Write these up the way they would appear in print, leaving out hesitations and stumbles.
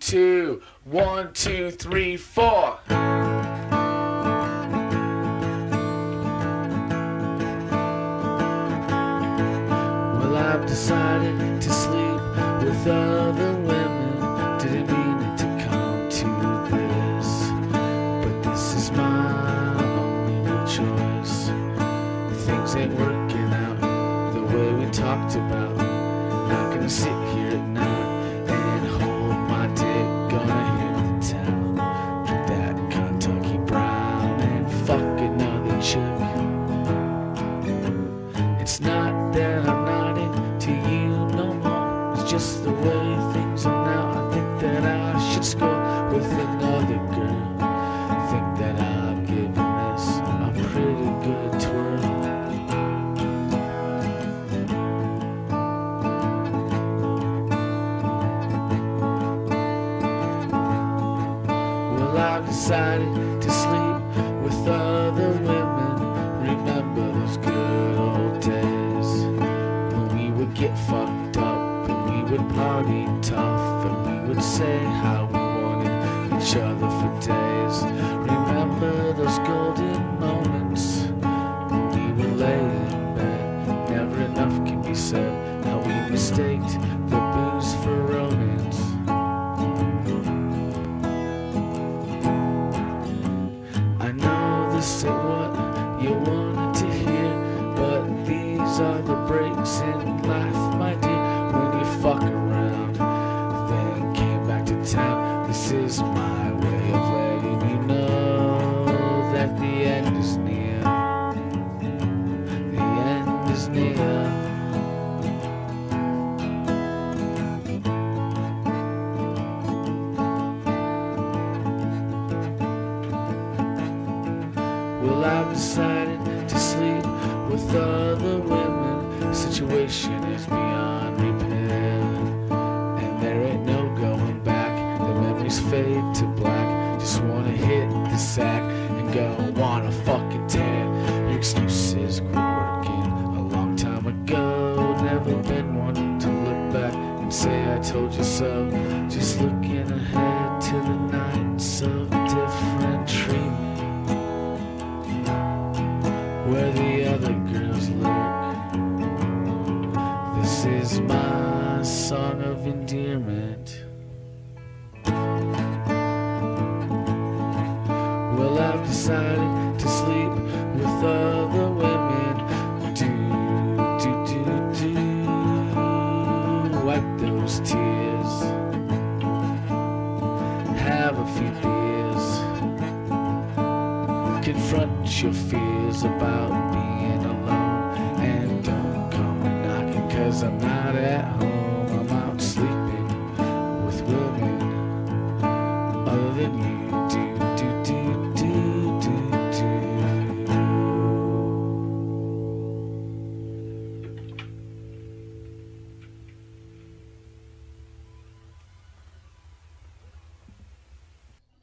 2, 1, 2, 3, 4. Well, I've decided to sleep with other women. Didn't mean it to come to this, but this is my only real choice. Things ain't working out the way we talked about. Not gonna sit here at night and hold my dick. Gonna hit the town, drink that Kentucky Brown, and fuck another chick. It's not that I'm not into you no more. It's just the way things are now. I think that I should score with another girl. Think that I've given this a pretty good twirl. Well, I've decided to sleep with other women. Remember those good old days when we would get fucked up and we would party tough and we would say how we wanted each other for days. Remember those golden moments when we would lay in bed. Never enough can be said how we mistaked the booze for romance. I know this ain't what you wanted to hear, but these are the breaks in life, my dear. When you fuck around, then came back to town. This is my way of letting you know that the end is near. The end is near. Well, I've decided to sleep with other women. Situation is beyond repair, and there ain't no going back. The memories fade to black. Just wanna hit the sack and go on a fucking tear. Your excuses quit working a long time ago. Never been one to look back and say I told you so. Just looking ahead to the nights of different treatment, where the other girls lurk. This is my song of endearment. Well, I've decided to sleep with other women. Wipe those tears. Have a few beers. Confront your fears about being alone. And don't come knocking, 'cause I'm not at home. I'm out sleeping with women other than you.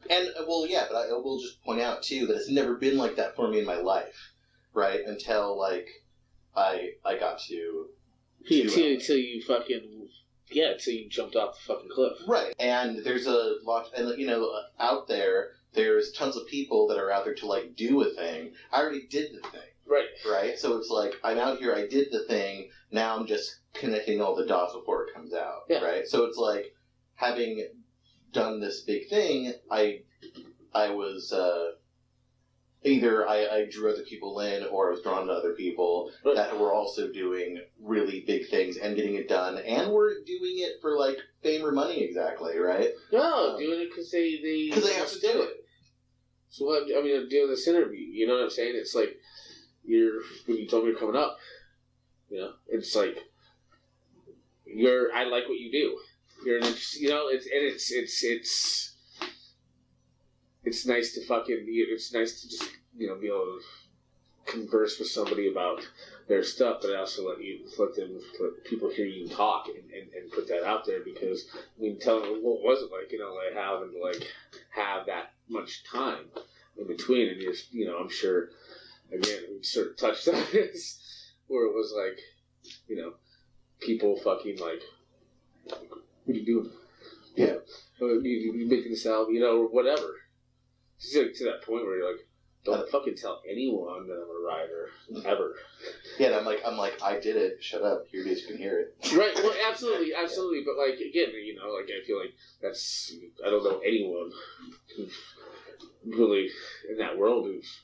And, well, yeah, but I will just point out, too, that it's never been like that for me in my life, right? Until, like, I got to... Until you fucking... Yeah, until you jumped off the fucking cliff. Right. And there's a lot... And, you know, out there's tons of people that are out there to, like, do a thing. I already did the thing. Right. Right? So it's like, I'm out here, I did the thing, now I'm just connecting all the dots before it comes out. Yeah. Right? So it's like, having done this big thing, I was either I drew other people in, or I was drawn to other people that were also doing really big things and getting it done, and were doing it for like fame or money, exactly, right? No, doing it because they have to do it. So I mean, I'm doing this interview. You know what I'm saying? It's like when you told me you're coming up. You know, it's like I like what you do. You're an you know, it's nice to fucking, it's nice to just, you know, be able to converse with somebody about their stuff, but I also let people hear you talk and put that out there, because, I mean, tell them what was it like, you know, like having to, like, have that much time in between, and just, you know, I'm sure, again, we sort of touched on this, where it was like, you know, people fucking, like, what are you doing? Yeah. You making this album, or whatever. It's like to that point where you're like, don't fucking tell anyone that I'm a writer, ever. Yeah, and I'm like, I did it. Shut up. Here it is. You can hear it. Right. Well, absolutely. But like again, I feel like I don't know anyone who's really in that world who's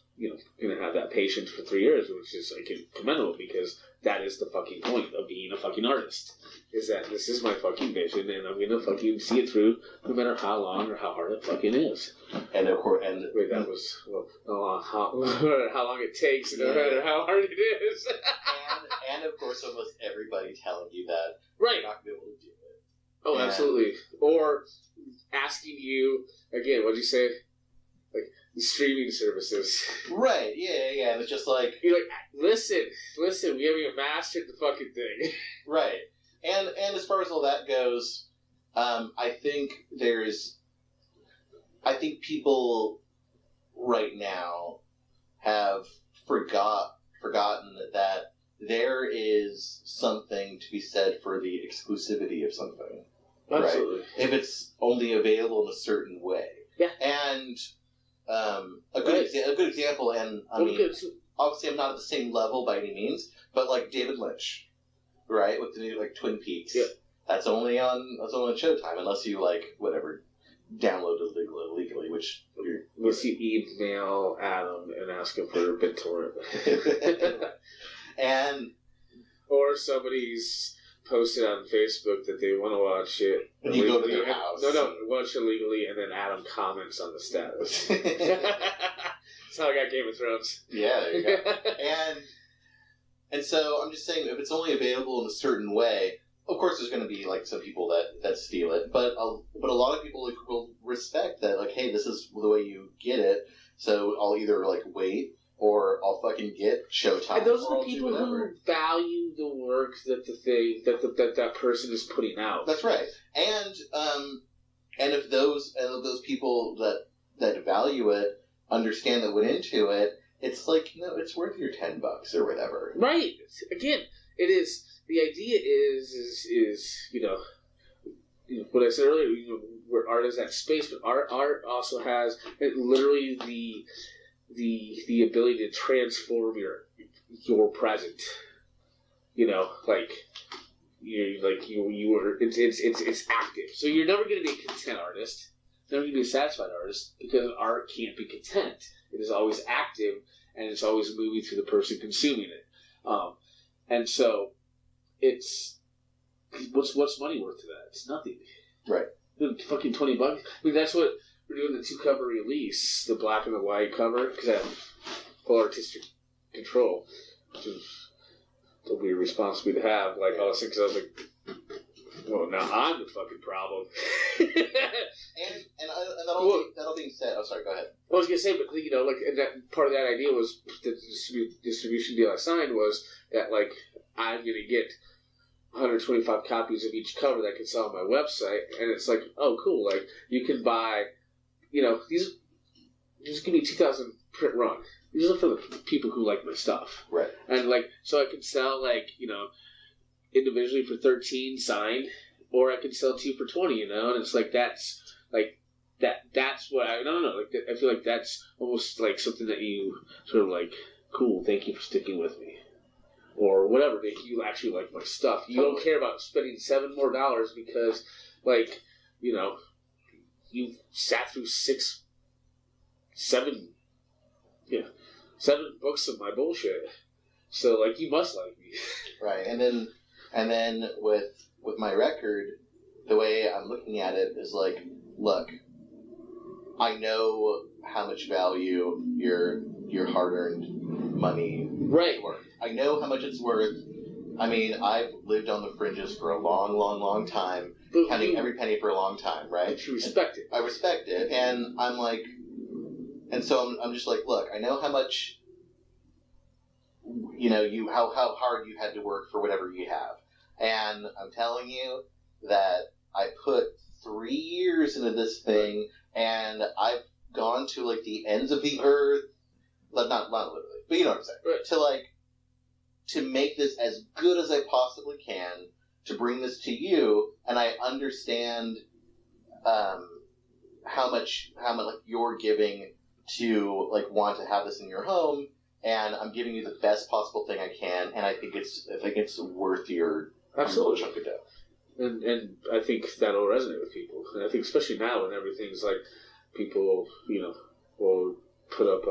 going to have that patience for 3 years, which is commendable, because that is the fucking point of being a fucking artist. Is that this is my fucking vision, and I'm going to fucking see it through, no matter how long or how hard it fucking is. And of course, wait, that was how long it takes, no matter how hard it is. and of course, almost everybody telling you that right, you're not going to be able to do it. Oh, absolutely. Or asking you again, what'd you say? Like the streaming services. Right. Yeah. And it's just like you're like, listen, we haven't even mastered the fucking thing. Right. And as far as all that goes, I think people right now have forgotten that there is something to be said for the exclusivity of something. Absolutely. Right? If it's only available in a certain way. Yeah. And a good example, and obviously I'm not at the same level by any means, but like David Lynch. Right, with the new Twin Peaks. Yeah. That's only on Showtime, unless you download it illegally, which unless you email Adam and ask him for a BitTorrent. And or somebody's posted on Facebook that they want to watch it. And you go to their house. No, watch it legally, and then Adam comments on the status. That's how I got Game of Thrones. Yeah, there you go. And so I'm just saying, if it's only available in a certain way, of course there's going to be some people that steal it, but a lot of people will respect that. Hey, this is the way you get it, so I'll either wait or I'll fucking get Showtime. And those are the people who value the work that that person is putting out. That's right. And if those people that value it understand that went into it. It's it's worth your $10 or whatever. Right. Again, it is. The idea is what I said earlier. Where art is that space, but art also has literally the ability to transform your present. You were. It's active. So you're never going to be a content artist. Never going to be a satisfied artist, because art can't be content. It is always active, and it's always moving through the person consuming it. And so, it's what's money worth to that? It's nothing. Right. Fucking $20. I mean, that's what we're doing. The 2-cover release, the black and the white cover, because I have full artistic control, which is a weird responsibility to have. Because I was like, well, now I'm the fucking problem. and that'll being said, oh, sorry, go ahead. I was gonna say, but and that part of that idea was the distribution deal I signed was that I'm gonna get 125 copies of each cover that I can sell on my website, and it's oh, cool, you can buy, these give me 2,000 print run. These are for the people who like my stuff, right? And so I can sell individually for 13 signed, or I could sell 2 for 20, and it's that's what I don't know. I feel like that's almost something that you sort of cool, thank you for sticking with me, or whatever. That you actually like my stuff. You don't care about spending $7 more because you sat through 7 books of my bullshit. So you must like me, right? And then with my record, the way I'm looking at it is look, I know how much value your hard-earned money is worth. I know how much it's worth. I mean, I've lived on the fringes for a long, long, long time, counting every penny for a long time, right? But you respect it. I respect it, and and so I'm just look, I know how much, how hard you had to work for whatever you have. And I'm telling you that I put 3 years into this thing, and I've gone to the ends of the earth, not literally, but you know what I'm saying, right. to make this as good as I possibly can, to bring this to you, and I understand how much like you're giving to like want to have this in your home, and I'm giving you the best possible thing I can, and I think it's worth your Absolutely. chunk of dough. And I think that'll resonate with people. And I think especially now when everything's like, people, will put up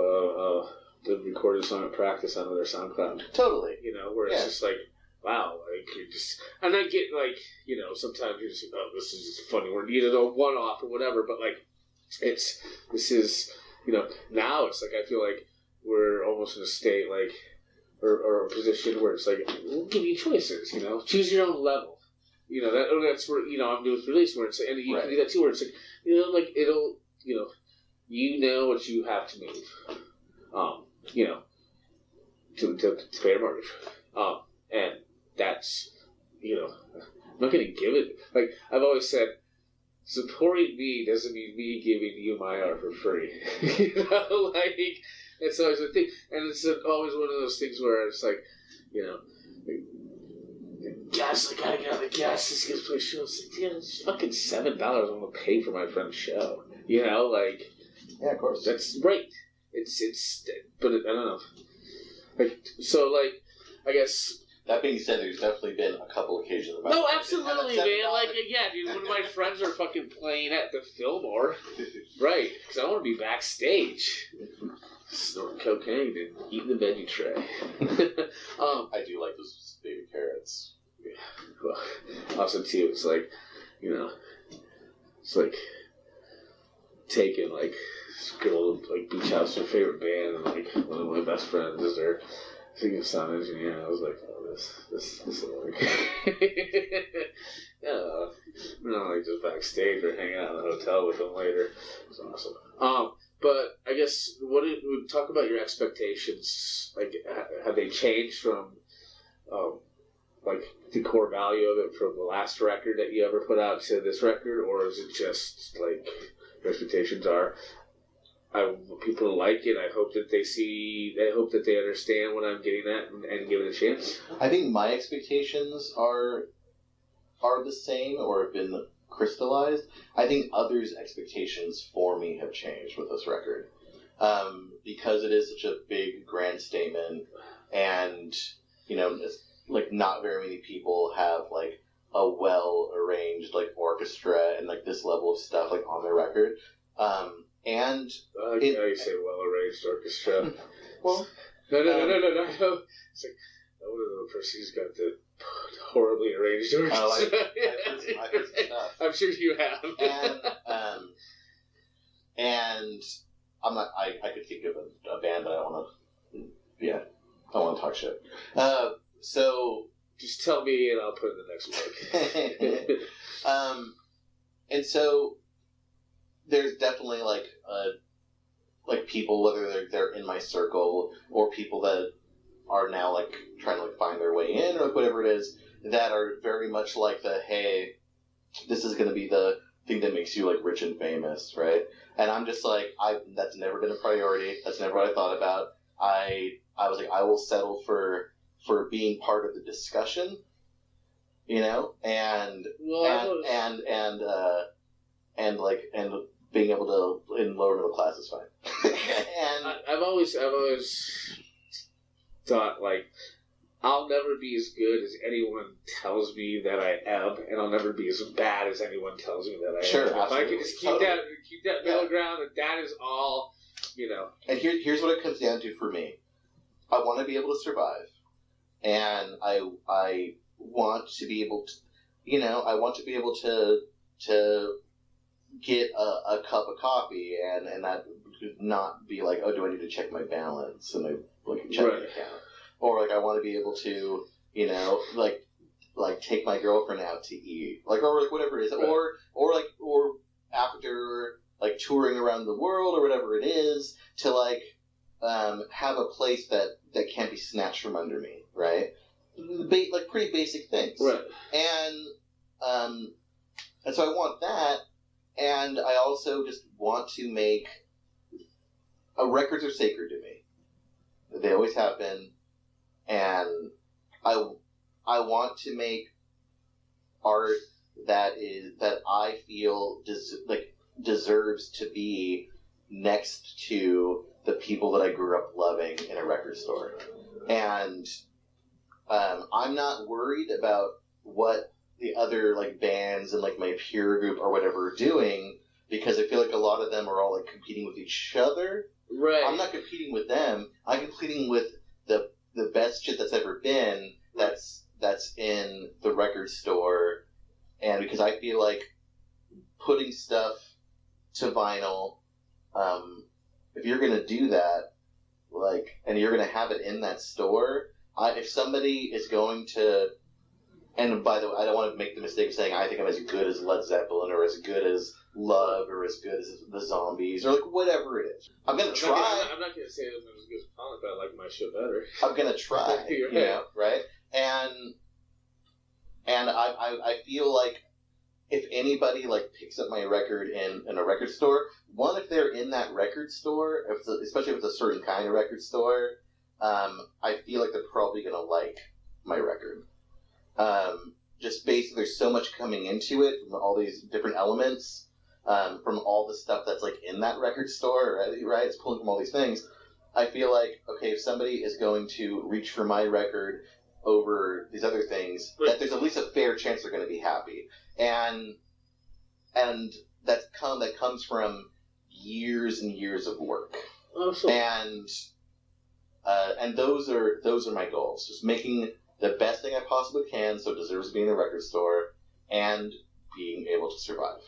the recorded song at practice onto their SoundCloud. Totally. Where it's just like, wow, like you're just, and I get like, sometimes you're just like, oh, this is just funny. We're needed a one-off or whatever, but like, this is, now it's like, I feel like we're almost in a state like, or a position where it's like, we'll give you choices, choose your own level. That's where, I'm doing with release where it's like, and you can do that too, where it's like, like it'll, what you have to move, to pay a mortgage. And that's, I'm not going to give it, like I've always said, supporting me doesn't mean me giving you my art for free. It's always a thing, and it's always one of those things where it's like, gas, I gotta get on the gas, this guy's play show. It's like, yeah, it's fucking $7 I'm gonna pay for my friend's show. Yeah, of course. That's right. But I don't know. I guess. That being said, there's definitely been a couple occasions. No, absolutely, man. Like, yeah, dude, when my friends are fucking playing at the Fillmore, right? Because I want to be backstage, snorting cocaine and eating the veggie tray. I do like those baby carrots. Yeah. Well, also too, it's like, it's like taking like this girl like beach house, her favorite band, and like one of my best friends is their singing sound engineer. And I was like, oh, this will work. Yeah, we're not like just backstage or hanging out in the hotel with them later. It's awesome. But I guess talk about your expectations. Like, have they changed from, like the core value of it from the last record that you ever put out to this record, or is it just like your expectations are? People like it. I hope that they understand what I'm getting at and give it a chance. I think my expectations are the same or have been crystallized. I think others' expectations for me have changed with this record, because it is such a big, grand statement, and it's like not very many people have like a well arranged like orchestra and like this level of stuff like on their record. And I like how you say well-arranged orchestra. Well, no. It's like, the person who's got the horribly arranged orchestra. Oh, I've heard some stuff. I'm sure you have. And I'm not. I could think of a band, but I want to talk shit. So just tell me, and I'll put it in the next book. And so there's definitely like people, whether they're in my circle or people that are now like trying to like find their way in or like whatever it is, that are very much like hey, this is going to be the thing that makes you like rich and famous, right? And I'm just like, that's never been a priority. That's never what I thought about. I was like, I will settle for being part of the discussion, and being able to in lower middle class is fine. And I've always thought like, I'll never be as good as anyone tells me that I am, and I'll never be as bad as anyone tells me that I am. Sure, if absolutely. I can just keep that middle ground, and that is all, And here's what it comes down to for me. I want to be able to survive, and I want to be able to, I want to be able to get a cup of coffee and that not be like, oh, do I need to check my balance and my checking account, or like I want to be able to like take my girlfriend out to eat, like, or like whatever it is, right. or after like touring around the world or whatever it is, to like have a place that can't be snatched from under me, right? Like pretty basic things, right? And so I want that. And I also just want to make... records are sacred to me. They always have been. And I want to make art that I feel deserves to be next to the people that I grew up loving in a record store. And I'm not worried about what the other like bands and like my peer group or whatever are doing, because I feel like a lot of them are all like competing with each other. Right. I'm not competing with them. I'm competing with the best shit that's ever been that's in the record store. And because I feel like putting stuff to vinyl, if you're going to do that, like, and you're going to have it in that store, if somebody is going to, and by the way, I don't want to make the mistake of saying I think I'm as good as Led Zeppelin or as good as Love or as good as the Zombies or like whatever it is. I'm going to try. I'm not going to say I'm as good as Pollock, but I like my shit better. I'm going to try, you know, right? And I feel like if anybody like picks up my record in a record store, one, if they're in that record store, especially if it's a certain kind of record store, I feel like they're probably going to like my record. Just basically, there's so much coming into it from all these different elements, from all the stuff that's like in that record store, right? It's pulling from all these things. I feel like, okay, if somebody is going to reach for my record over these other things, that there's at least a fair chance they're going to be happy. And that comes from years and years of work. Awesome. And those are my goals. Just making the best thing I possibly can, so it deserves to be in the record store, and being able to survive.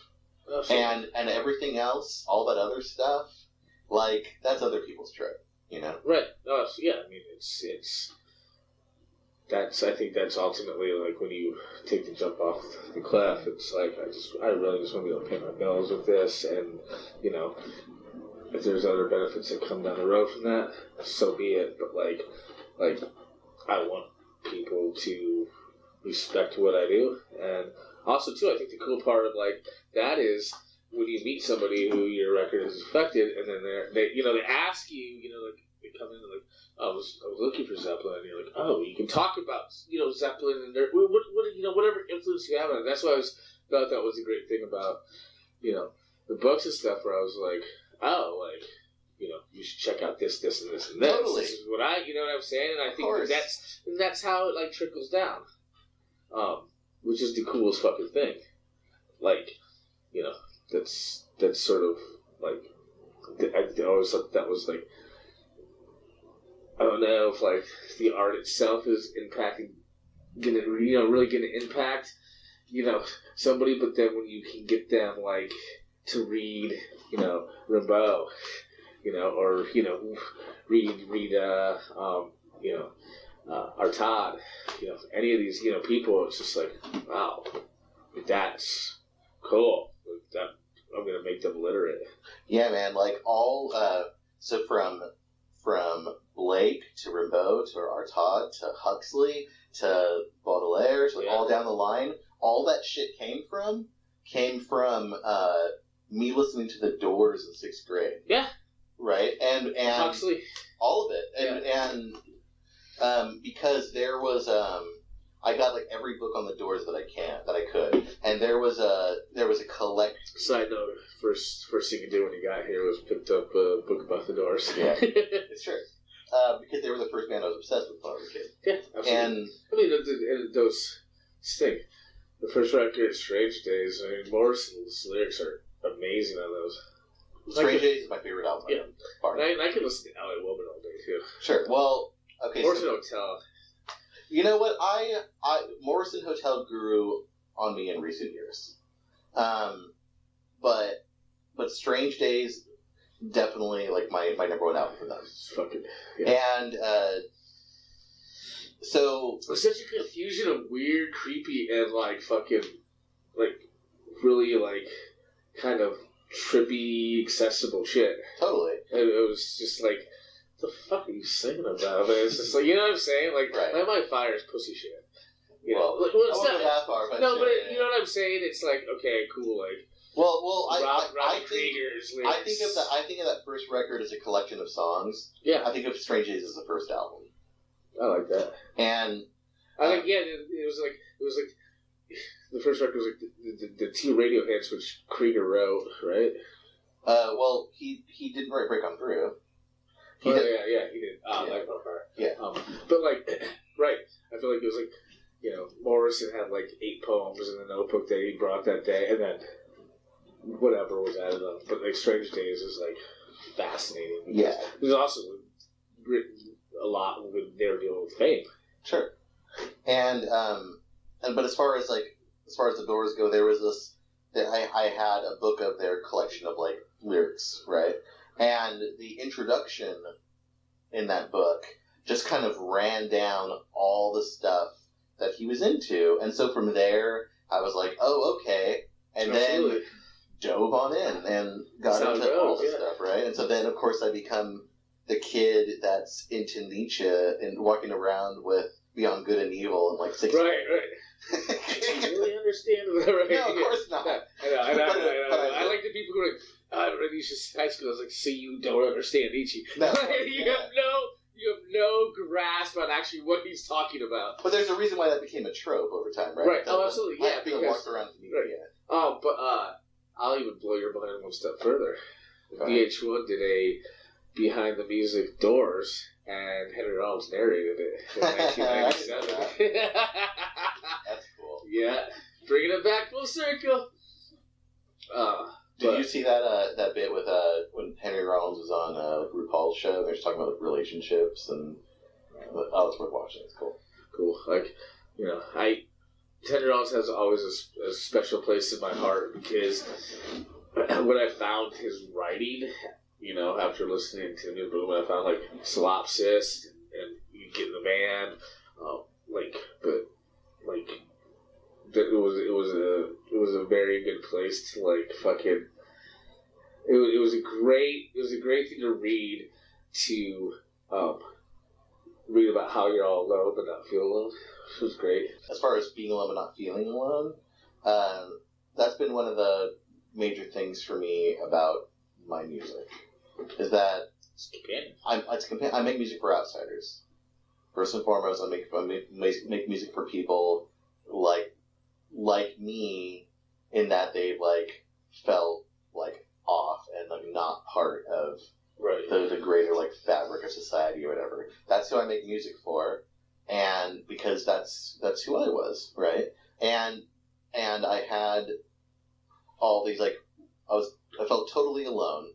Awesome. And everything else, all that other stuff, like, that's other people's trip, you know? Right. No, yeah, I mean, I think that's ultimately, like, when you take the jump off the cliff, it's like, I really just want to be able to pay my bills with this, and, you know, if there's other benefits that come down the road from that, so be it. But, like, I want people to respect what I do. And also, too, I think the cool part of, like, that is when you meet somebody who your record has affected, and then they ask you, you know, like, they come in and like, I was looking for Zeppelin, and you're like, oh, you can talk about, you know, Zeppelin and their, whatever influence you have on it. That's why I thought that was a great thing about, you know, the books and stuff, where I was like, oh, like, you know, you should check out this, and this, and this. Totally. This is what you know what I'm saying? And I think that's how it, like, trickles down. Which is the coolest fucking thing. Like, you know, that's sort of, like, I always thought that was, like, I don't know if, like, the art itself is really gonna impact, you know, somebody, but then when you can get them, like, to read, you know, Rimbaud, you know, or, you know, read you know, Artaud, you know, any of these, you know, people, it's just like, wow, that's cool. That, I'm gonna make them literate. Yeah, man, like, all, so from Blake to Rimbaud to Artaud to Huxley to Baudelaire to, like, all down the line, all that shit came from me listening to The Doors in 6th grade. Yeah. Right? And Huxley. All of it. And because there was I got like every book on The Doors that I could. And there was a collect. Side note, first thing you did when you got here was picked up a book about The Doors. Yeah. It's true. Because they were the first band I was obsessed with when I was a kid. Yeah, absolutely. And I mean, those sting. The first record, Strange Days. I mean, Morrison's lyrics are amazing on those. Strange Days is my favorite album. Yeah, and I can listen to L.A. Woman all day too. Sure. Well, okay. Morrison Hotel. You know what? I Morrison Hotel grew on me in recent years, but Strange Days definitely like my number one album for them. It's fucking yeah. And so it was such a confusion of weird, creepy, and like fucking like really like kind of trippy, accessible shit. Totally. And it was just like, what the fuck are you singing about? But it's just like, you know what I'm saying? Like, Light My Fire is pussy shit. You know? Well, it's I won't go that far, but no, sure, but you know what I'm saying? It's like, okay, cool, like. Well, I think I think of that first record as a collection of songs. Yeah. I think of Strange Days as the first album. I like that. And I think it was like The first record was like the two radio hits, which Krieger wrote, right? Well, he didn't write Break On Through. He did. He did. Like Bonfire. Yeah. But like, right. I feel like it was like, you know, Morrison had like 8 poems in the notebook that he brought that day, and then whatever was added on. But like, Strange Days is like fascinating. Yeah. It was also written a lot when they were dealing with fame. Sure. And but as far as the Doors go, there was this that I had a book of their collection of like lyrics, right? And the introduction in that book just kind of ran down all the stuff that he was into, and so from there I was like, oh, okay, and then dove on in and got into all the stuff, right? And so then of course I become the kid that's into Nietzsche and walking around with Beyond Good and Evil and like 6. Right. I really understand that, right? No, of course not. I know. I like the people who are like, I read Nietzsche's high school. I was like, see, you don't understand Nietzsche. No. You have no grasp on actually what he's talking about. But there's a reason why that became a trope over time, right? Right. Oh, absolutely. Yeah. People walked around with me. Right. Yeah. Oh, but I'll even blow your mind one step further. VH1 did a Behind the Music Doors, and Henry Rollins narrated it in 1997. That's cool. Yeah, bringing it back full circle. Did you see that bit with when Henry Rollins was on RuPaul's show? They're just talking about relationships and it's worth watching. It's cool. Cool. Like, you know, Henry Rollins has always a special place in my heart because when I found his writing, you know, after listening to New Boom, I found like Solipsist and You Get in the Band, it was a very good place to like fucking. It was a great thing to read about how you're all alone but not feel alone. It was great. As far as being alone but not feeling alone, that's been one of the major things for me about my music. Is that I make music for outsiders. First and foremost, I make music for people like me, in that they've like felt like off and like not part of the greater like fabric of society or whatever. That's who I make music for, and because that's who I was, right? And I had all these like I felt totally alone.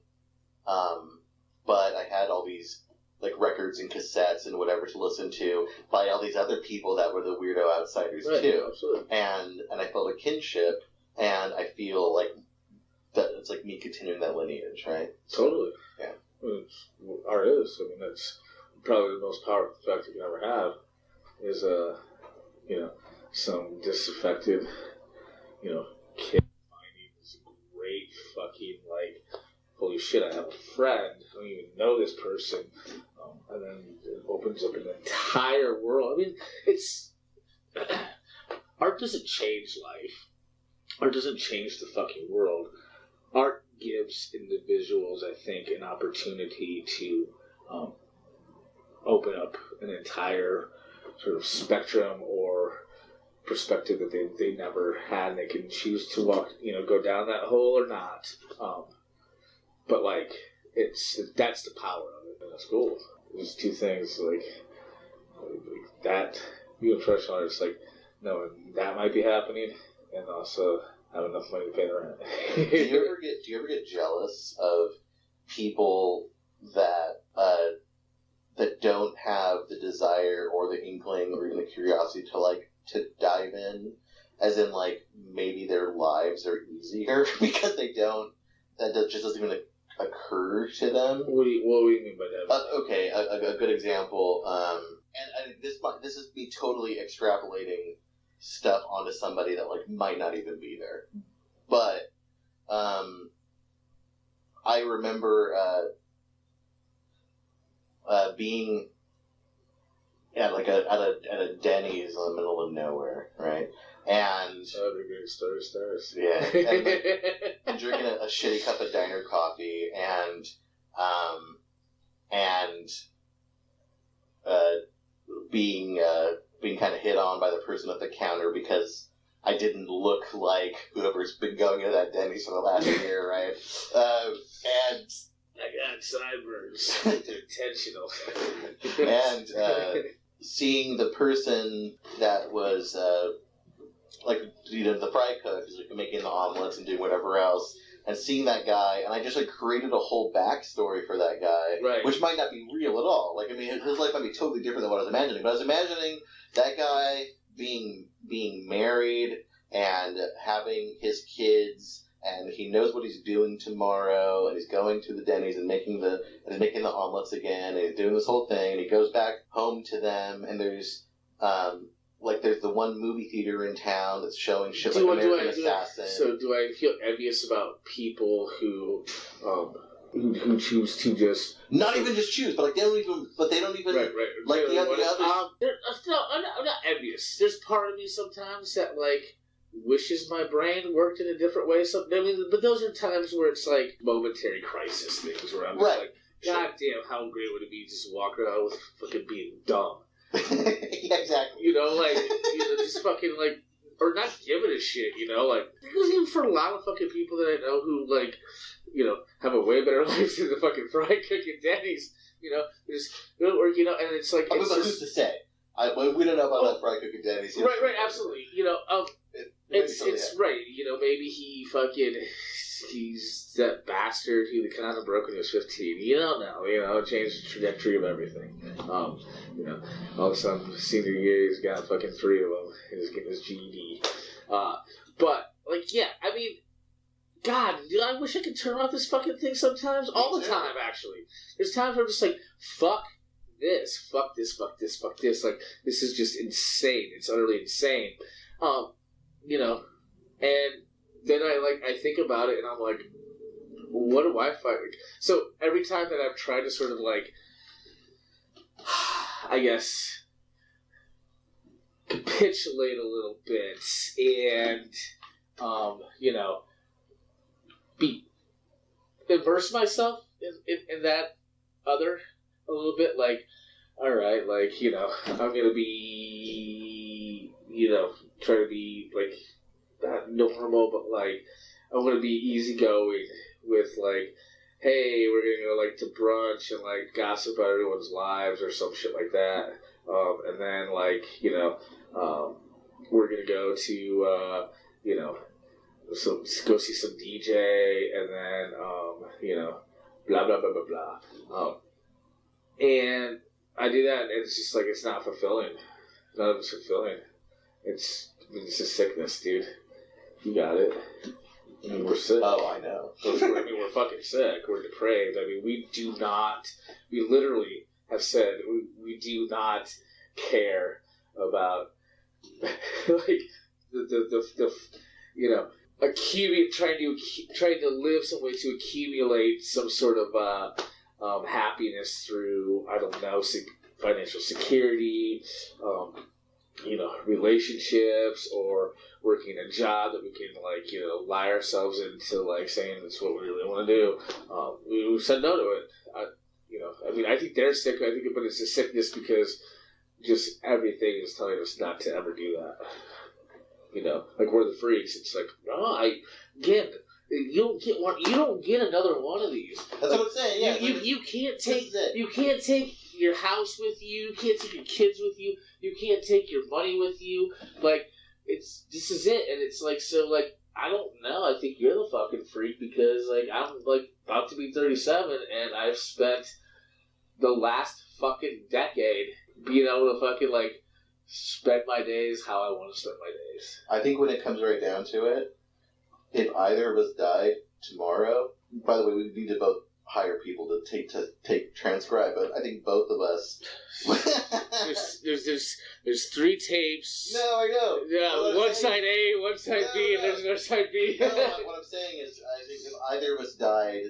But I had all these like records and cassettes and whatever to listen to by all these other people that were the weirdo outsiders too. Absolutely. And I felt a kinship, and I feel like that it's like me continuing that lineage, right? Totally. Yeah. Art is. I mean, that's probably the most powerful effect you can ever have. Is some disaffected, kid finding this great fucking like. Holy shit, I have a friend. I don't even know this person. And then it opens up an entire world. I mean, it's... Art doesn't change life. Art doesn't change the fucking world. Art gives individuals, I think, an opportunity to open up an entire sort of spectrum or perspective that they never had. And they can choose to walk, go down that hole or not. But like, that's the power of it, and it's cool. There's two things like that. Being a professional artist, like knowing that might be happening, and also have enough money to pay the rent. Do you ever get jealous of people that don't have the desire or the inkling or even the curiosity to dive in, as in like maybe their lives are easier because they don't. That just doesn't even occur to them. What do you mean by that? Okay, a good example. And this is me totally extrapolating stuff onto somebody that like might not even be there. But I remember being at a Denny's in the middle of nowhere, right? And stars. Yeah, and drinking a shitty cup of diner coffee, and being kind of hit on by the person at the counter because I didn't look like whoever's been going to that Denny's for the last year, right? And I got sideburns. They're intentional. and seeing the person that was the fry cook is like making the omelets and doing whatever else, and seeing that guy, and I just like created a whole backstory for that guy, right. which might not be real at all. Like, I mean, his life might be totally different than what I was imagining, but I was imagining that guy being married and having his kids, and he knows what he's doing tomorrow, and he's going to the Denny's and making the omelets again, and he's doing this whole thing, and he goes back home to them, and there's there's the one movie theater in town that's showing shit like American Assassin. So do I feel envious about people who choose to just not even just choose, but they don't even right. like the others. No, I'm not envious. There's part of me sometimes that like wishes my brain worked in a different way. But those are times where it's like momentary crisis things where I'm just like, God damn, how great would it be just walk around with fucking being dumb. Yeah, exactly. Just fucking like, or not giving a shit, like, because even for a lot of fucking people that I know who, like, have a way better life than the fucking fry cook at Denny's, just, or, and it's like, but who's to say? We don't know about that fry cook at Denny's. Right, absolutely. It's right, maybe he's that bastard who kind of broke when he was 15. You don't know, changed the trajectory of everything. All of a sudden, senior year, he's got fucking 3 of them, and he's getting his GED. But, like, yeah, I mean, God, I wish I could turn off this fucking thing sometimes. All the time, actually. There's times where I'm just like, fuck this, fuck this, fuck this, fuck this. Like, this is just insane. It's utterly insane. And then I think about it, and I'm like, what do I find? So every time that I've tried to sort of like, I guess, capitulate a little bit and, immerse myself in that other a little bit, like, all right, like, I'm going to be, try to be, like, not normal, but, like, I'm going to be easygoing with, like, hey, we're going to go, like, to brunch and, like, gossip about everyone's lives or some shit like that. And then, like, we're going to go to, so go see some DJ and then, blah, blah, blah, blah, blah. And I do that, and it's just, like, it's not fulfilling. None of it's fulfilling. It's a sickness, dude. You got it. I mean, we're sick. Oh, I know. We're fucking sick. We're depraved. I mean, we literally have said we do not care about, like, trying to live some way to accumulate some sort of happiness through, I don't know, financial security, relationships, or working a job that we can, like, lie ourselves into, like, saying that's what we really want to do. We said no to it. I think they're sick. But it's a sickness because just everything is telling us not to ever do that. Like, we're the freaks. It's like, you don't get one. You don't get another one of these. That's what I'm saying. Yeah, you can't take your house with you. You can't take your kids with you. You can't take your money with you. Like, this is it. And it's like, so, like, I don't know. I think you're the fucking freak because, like, I'm, like, about to be 37 and I've spent the last fucking decade being able to fucking, like, spend my days how I want to spend my days. I think when it comes right down to it, if either of us died tomorrow, by the way, we need to both hire people to take transcribe, but I think both of us. there's 3 tapes. No, I know. Yeah, one side A, one side B, and there's another side B. No, what I'm saying is, I think if either of us died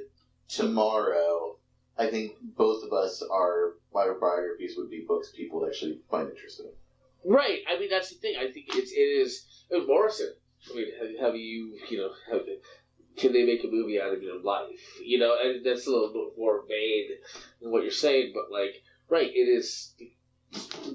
tomorrow, I think both of us, our biographies would be books people would actually find interesting. Right. I mean, that's the thing. I think it is. Morrison. I mean, can they make a movie out of your life? And that's a little bit more vague than what you're saying, but, like, right, it is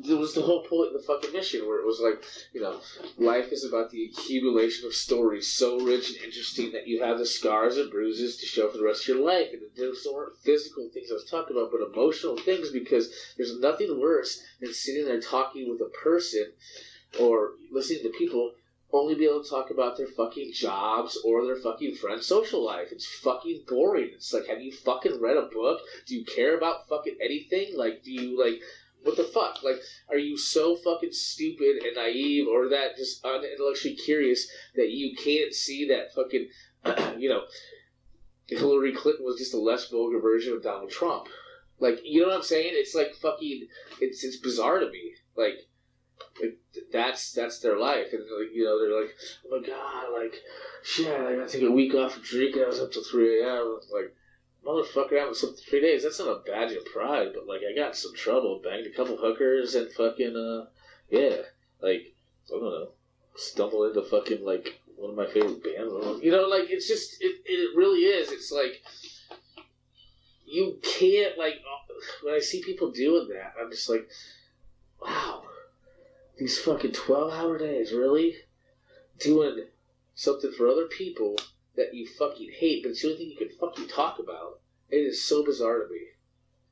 it was the whole point of the fucking mission, where it was like, you know, life is about the accumulation of stories so rich and interesting that you have the scars and bruises to show for the rest of your life. And those weren't physical things I was talking about, but emotional things, because there's nothing worse than sitting there talking with a person or listening to people only be able to talk about their fucking jobs or their fucking friend's social life. It's fucking boring. It's like, have you fucking read a book? Do you care about fucking anything? Like, do you, like, what the fuck? Like, are you so fucking stupid and naive or that just unintellectually curious that you can't see that fucking, you know, Hillary Clinton was just a less vulgar version of Donald Trump? Like, you know what I'm saying? It's like fucking, it's bizarre to me. Like that's their life, and like, you know, they're like, oh my god, like, shit, I gotta take a week off from drinking. I was up till 3 a.m. Like, motherfucker, I was up to 3 days. That's not a badge of pride, but like, I got in some trouble, banged a couple hookers, and fucking yeah, like, I don't know, stumbled into fucking like one of my favorite bands. You know, like, it's just it really is. It's like, you can't, like, when I see people doing that, I'm just like, wow. These fucking 12-hour days, really? Doing something for other people that you fucking hate, but it's the only thing you can fucking talk about. It is so bizarre to me.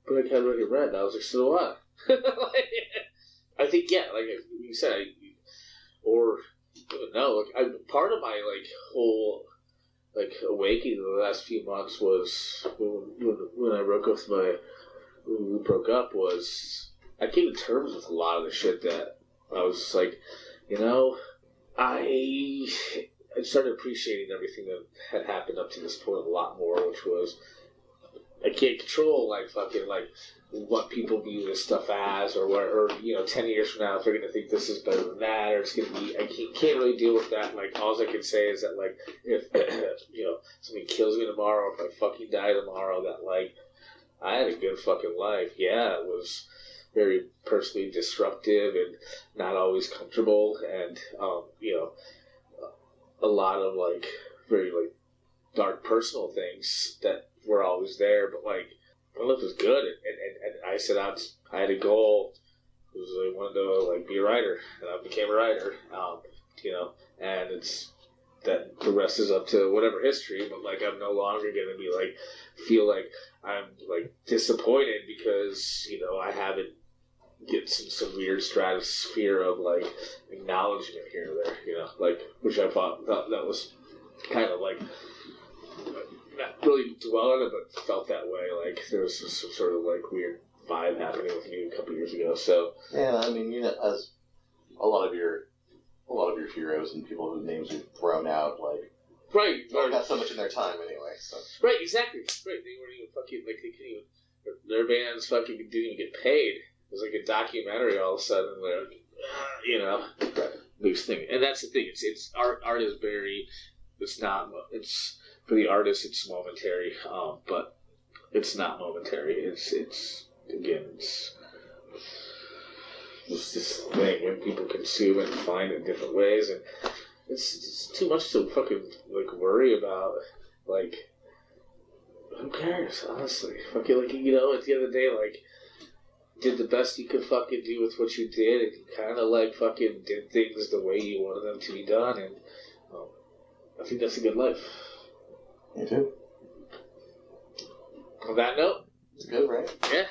But I kind of already read, and I was like, so do I. Like, I think, yeah, like you said, or, no, like, part of my, like, whole, like, awakening in the last few months was, when I broke up when we broke up, was, I came to terms with a lot of the shit that I was like, you know, I started appreciating everything that had happened up to this point a lot more, which was, I can't control, like, fucking, like, what people view this stuff as, or you know, 10 years from now, if they're going to think this is better than that, or it's going to be, I can't really deal with that. Like, all I can say is that, like, if, you know, somebody kills me tomorrow, if I fucking die tomorrow, that, like, I had a good fucking life. Yeah, it was very personally disruptive and not always comfortable, and you know, a lot of like very like dark personal things that were always there, but like my life was good, and I set out. I had a goal. It was I wanted to like be a writer, and I became a writer. You know, and it's that the rest is up to whatever history. But like, I'm no longer gonna be like feel like I'm like disappointed because, you know, I haven't get some weird stratosphere of like acknowledgement here and there, you know, like, which I thought that was kind of like not really dwell on it, but felt that way. Like there was some sort of like weird vibe happening with me a couple years ago. So yeah, I mean, you know, as a lot of your heroes and people whose names you've thrown out, like, right, got so much in their time anyway. So right, exactly, right. They weren't even fucking like they couldn't even, their bands fucking didn't even get paid. It was like a documentary all of a sudden, where, you know, loose thing. And that's the thing. It's art. Art is very. It's not. It's for the artist. It's momentary. But it's not momentary. It's again. It's this thing when people consume it and find it in different ways, and it's too much to fucking like worry about. Like, who cares? Honestly, fucking, like, you know, at the end of the day, like, did the best you could fucking do with what you did, and you kind of like fucking did things the way you wanted them to be done, and I think that's a good life. Me too. On that note, it's good, right? Yeah.